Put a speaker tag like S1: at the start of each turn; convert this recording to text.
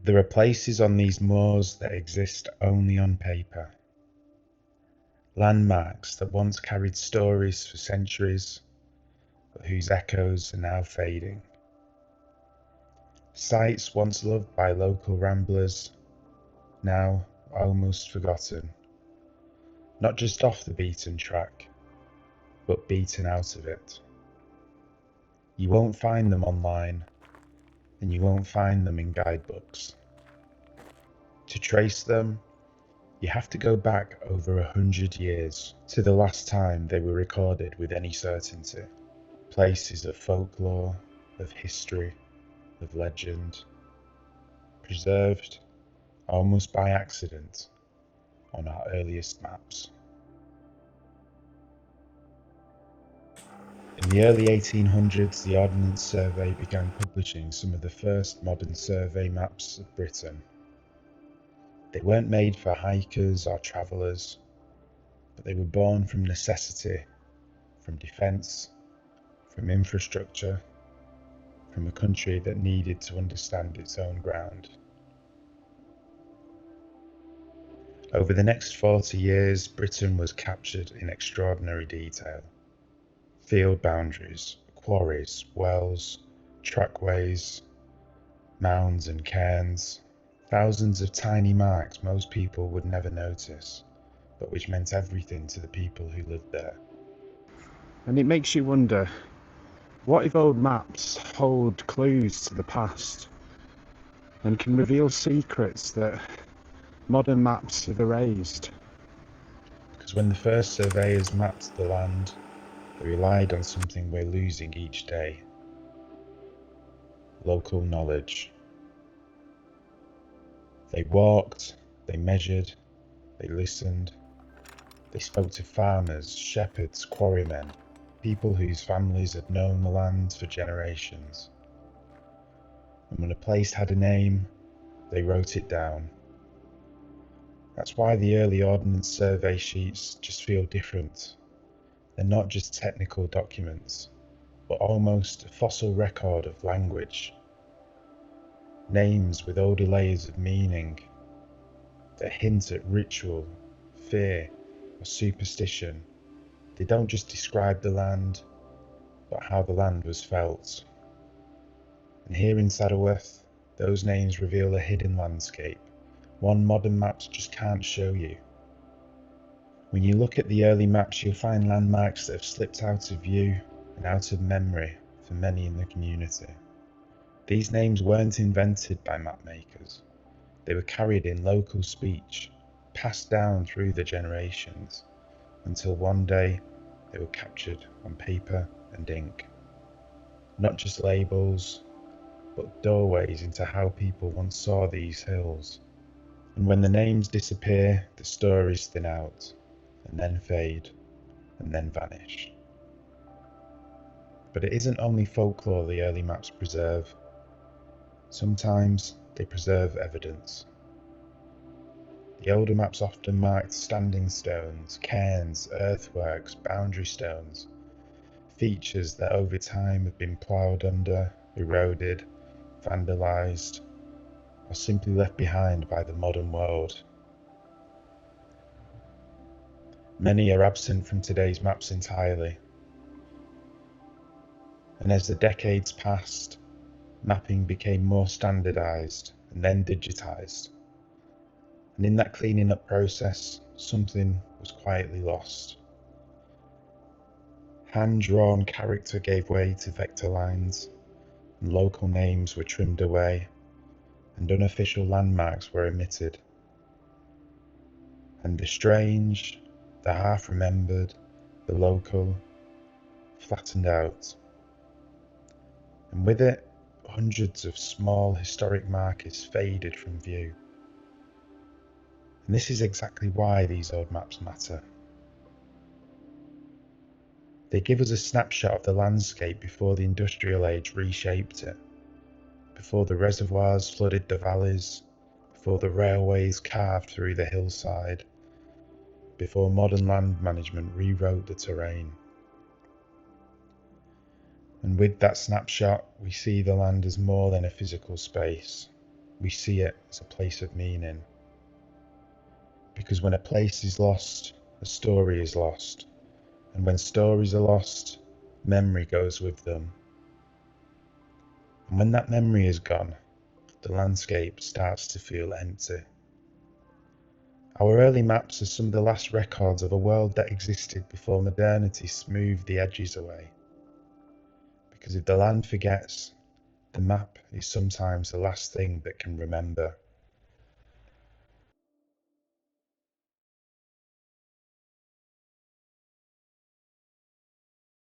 S1: There are places on these moors that exist only on paper. Landmarks that once carried stories for centuries, but whose echoes are now fading. Sites once loved by local ramblers, now almost forgotten. Not just off the beaten track, but beaten out of it. You won't find them online, and you won't find them in guidebooks. To trace them, you have to go back over 100 years to the last time they were recorded with any certainty. Places of folklore, of history, of legend, preserved almost by accident on our earliest maps. In the early 1800s, the Ordnance Survey began publishing some of the first modern survey maps of Britain. They weren't made for hikers or travellers, but they were born from necessity, from defence, from infrastructure, from a country that needed to understand its own ground. Over the next 40 years, Britain was captured in extraordinary detail. Field boundaries, quarries, wells, trackways, mounds and cairns, thousands of tiny marks most people would never notice, but which meant everything to the people who lived there.
S2: And it makes you wonder, what if old maps hold clues to the past and can reveal secrets that modern maps have erased?
S1: Because when the first surveyors mapped the land, they relied on something we're losing each day: local knowledge. They walked, they measured, they listened. They spoke to farmers, shepherds, quarrymen, people whose families had known the land for generations. And when a place had a name, they wrote it down. That's why the early Ordnance Survey sheets just feel different. They're not just technical documents, but almost a fossil record of language. Names with older layers of meaning that hint at ritual, fear, or superstition. They don't just describe the land, but how the land was felt. And here in Saddleworth, those names reveal a hidden landscape, one modern maps just can't show you. When you look at the early maps, you'll find landmarks that have slipped out of view and out of memory for many in the community. These names weren't invented by map makers. They were carried in local speech, passed down through the generations, until one day they were captured on paper and ink. Not just labels, but doorways into how people once saw these hills. And when the names disappear, the stories thin out, and then fade, and then vanish. But it isn't only folklore the early maps preserve. Sometimes they preserve evidence. The older maps often marked standing stones, cairns, earthworks, boundary stones, features that over time have been ploughed under, eroded, vandalised, or simply left behind by the modern world. Many are absent from today's maps entirely. And as the decades passed, mapping became more standardised and then digitised. And in that cleaning up process, something was quietly lost. Hand-drawn character gave way to vector lines, and local names were trimmed away, and unofficial landmarks were omitted. And the strange, the half-remembered, the local, flattened out. And with it, hundreds of small historic markers faded from view. And this is exactly why these old maps matter. They give us a snapshot of the landscape before the industrial age reshaped it, before the reservoirs flooded the valleys, before the railways carved through the hillside, before modern land management rewrote the terrain. And with that snapshot, we see the land as more than a physical space. we see it as a place of meaning. Because when a place is lost, a story is lost. And when stories are lost, memory goes with them. And when that memory is gone, the landscape starts to feel empty. Our early maps are some of the last records of a world that existed before modernity smoothed the edges away. Because if the land forgets, the map is sometimes the last thing that can remember.